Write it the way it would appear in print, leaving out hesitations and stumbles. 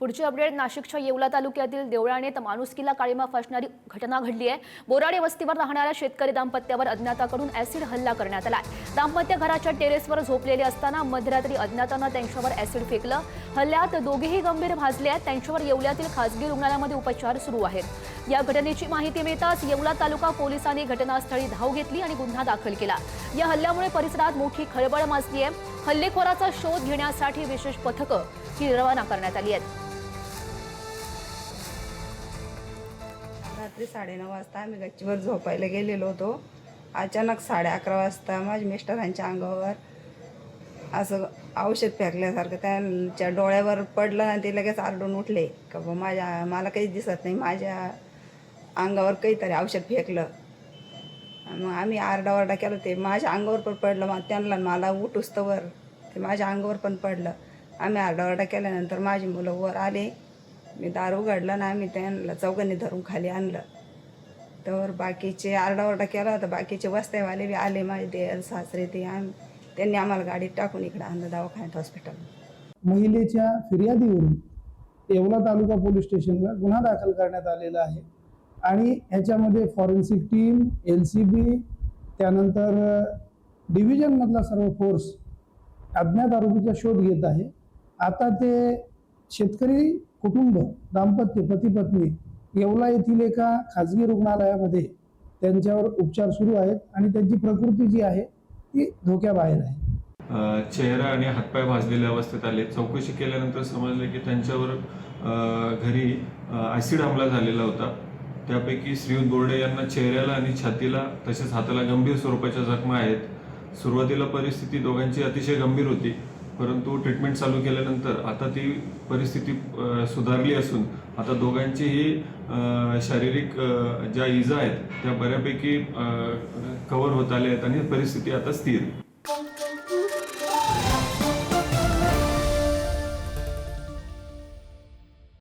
पुढची अपडेट नाशिकच्या येवला तालुक्यातील देवळाणेत माणुसकीला काळीमा फासणारी घटना घडली आहे। बोराडे वस्तीवर राहणाऱ्या शेतकरी दाम्पत्यावर अज्ञाताकडून ऍसिड हल्ला करण्यात आला। दाम्पत्य घराच्या टेरेसवर झोपलेले असताना मध्यरात्री अज्ञातानं त्यांच्यावर ऍसिड फेकलं। हल्ल्यात दोघेही गंभीर भाजले आहेत। त्यांच्यावर येवल्यातील खासगी रुग्णालयामध्ये उपचार सुरू आहेत। या घटनेची माहिती मिळताच येवला तालुका पोलिसांनी घटनास्थळी धाव घेतली आणि गुन्हा दाखल केला। या हल्ल्यामुळे परिसरात मोठी खळबळ माजली आहे। हल्लेखोराचा शोध घेण्यासाठी विशेष पथकं ही रवाना करण्यात आली आहेत। रात्री 9:30 वाजता आम्ही गच्चीवर झोपायला गेलेलो होतो। अचानक 11:30 वाजता माझ्या मिस्टरांच्या अंगावर असं औषध फेकल्यासारखं त्यांच्या डोळ्यावर पडलं आणि ते लगेच आरडून उठले का मला काहीच दिसत नाही, माझ्या अंगावर काहीतरी औषध फेकलं। मग आम्ही आरडाओरडा केला, ते माझ्या अंगावर पण पडलं। मग त्यांना मला उठुस्तवर ते माझ्या अंगावर पण पडलं। आम्ही आरडाओरडा केल्यानंतर माझी मुलं वर आले, मी दार उघडलं ना आम्ही त्यांना चौघांनी धरून खाली आणलं। तर बाकीचे आरडाओरडा केला होता, बाकीचे वस्त्यावाले बी आले, माझे देर सासरे ते त्यांनी आम्हाला गाडीत टाकून इकडे आणलं दवाखान्यात हॉस्पिटल। महिलेच्या फिर्यादीवरून येवला तालुका पोलीस स्टेशनला गुन्हा दाखल करण्यात आलेला आहे आणि ह्याच्यामध्ये फॉरेन्सिक टीम, LCB, त्यानंतर डिव्हिजनमधला सर्व फोर्स अज्ञात आरोपीचा शोध घेत आहे। आता ते शेतकरी कुटुंब दाम्पत्य पती पत्नी येवला येथील एका खाजगी रुग्णालयामध्ये त्यांच्यावर उपचार सुरू आहेत आणि त्यांची प्रकृती जी आहे ती धोक्याबाहेर आहे। चेहरा आणि हातपाय भाजलेल्या अवस्थेत आले। चौकशी केल्यानंतर समजले की त्यांच्यावर घरी ॲसिड हमला झालेला होता। त्यापैकी श्रीयुत बोर्डे यांना चेहऱ्याला आणि छातीला तसेच हाताला गंभीर स्वरूपाच्या जखमा आहेत। सुरुवातीला परिस्थिती दोघांची अतिशय गंभीर होती, परंतु ट्रीटमेंट चालू केल्यानंतर आता ती परिस्थिती सुधारली असून आता दोघांचीही शारीरिक ज्या इजा आहेत त्या बऱ्यापैकी कव्हर होत आल्या आहेत आणि परिस्थिती आता स्थिर।